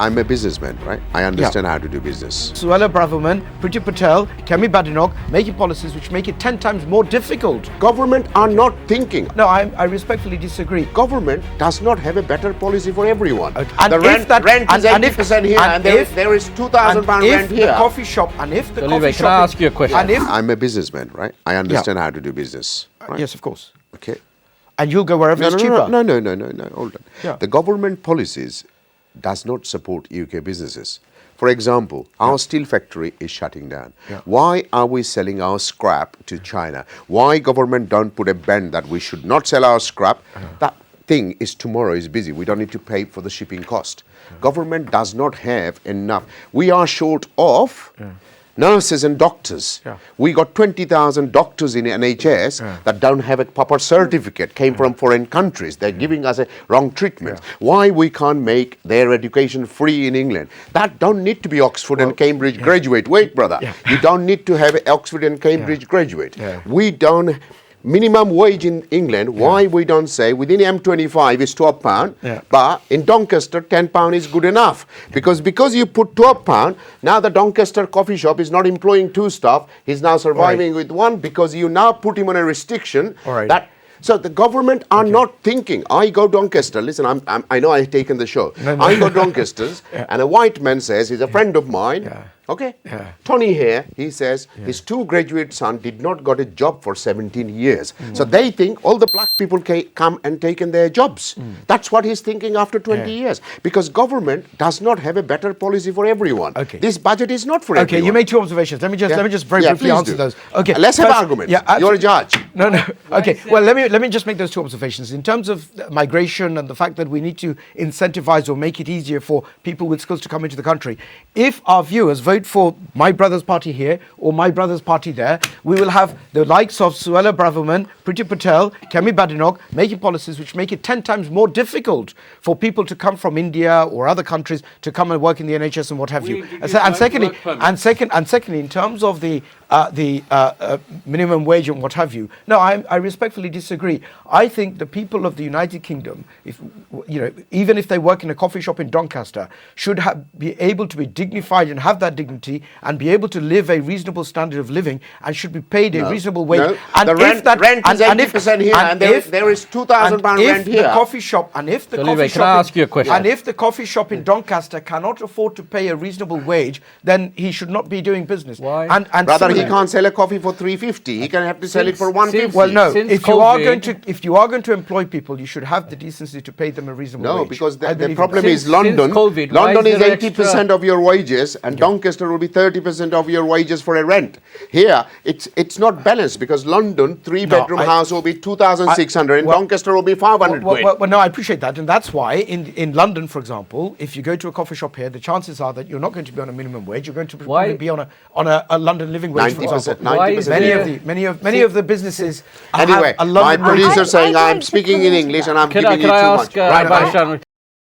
I'm a businessman, right? I understand how to do business. Suella Braverman, Priti Patel, Kemi Badenoch making policies which make it 10 times more difficult. Government are not thinking. No, I respectfully disagree. Government does not have a better policy for everyone. Okay. And the if rent is 80% here, and there is £2,000 rent here. The coffee shop, and if the coffee shop... Can I ask you a question? And if, I'm a businessman, right? I understand how to do business. Right? yes, of course. Okay. And you'll go wherever it's cheaper. No, hold on. Yeah. The government policies does not support UK businesses. For example, our steel factory is shutting down. Yeah. Why are we selling our scrap to China? Why government don't put a ban that we should not sell our scrap? That thing is tomorrow is busy. We don't need to pay for the shipping cost. Government does not have enough. We are short of nurses and doctors. We got 20,000 doctors in NHS that don't have a proper certificate, came from foreign countries. They're giving us a wrong treatment. Why we can't make their education free in England? That don't need to be Oxford and Cambridge graduate. Wait, brother. You don't need to have an Oxford and Cambridge graduate. We don't... Minimum wage in England, why we don't say within M25 is £12, but in Doncaster £10 is good enough. Because you put £12, now the Doncaster coffee shop is not employing 2 staff, he's now surviving with 1 because you now put him on a restriction that... So the government are not thinking. I go Doncaster. Listen, I know I've taken the show. I go Doncaster's, and a white man says he's a friend of mine. Okay, Tony here. He says his 2 graduate son did not got a job for 17 years. So they think all the black people come and taken their jobs. That's what he's thinking after 20 years. Because government does not have a better policy for everyone. This budget is not for everyone. Okay, you made 2 observations. Let me just very briefly answer those. Okay, let's have arguments. You're a judge. No. Okay. Well, let me just make those 2 observations in terms of migration and the fact that we need to incentivize or make it easier for people with skills to come into the country. If our viewers vote for my brother's party here or my brother's party there, we will have the likes of Suella Braverman, Priti Patel, Kemi Badenoch making policies which make it 10 times more difficult for people to come from India or other countries to come and work in the NHS and what have you. And secondly, in terms of the minimum wage and what have you, no, I respectfully disagree. I think the people of the United Kingdom, even if they work in a coffee shop in Doncaster, should be able to be dignified and have that dignity and be able to live a reasonable standard of living and should be paid a reasonable wage. No. And the rent is 80% here, and there is £2,000 rent here. The coffee shop and if the coffee shop, can I ask you a question? And if the coffee shop in Doncaster cannot afford to pay a reasonable wage, then he should not be doing business. Why? And brother, he can't sell a coffee for £3.50. He can have to sell it for £1.50. Well, no. If you are going to employ people, you should have the decency to pay them a reasonable wage. No, because the problem is London. COVID, London is 80% of your wages, and Doncaster will be 30% of your wages for a rent. Here, it's not balanced because London 3-bedroom house will be 2,600, and Doncaster will be 500 quid. Well, no, I appreciate that, and that's why in London, for example, if you go to a coffee shop here, the chances are that you're not going to be on a minimum wage. You're going to probably be on a London living wage. 90%. Many of the businesses. Anyway, my producer saying I'm speaking in English and I'm giving you too much. Can I ask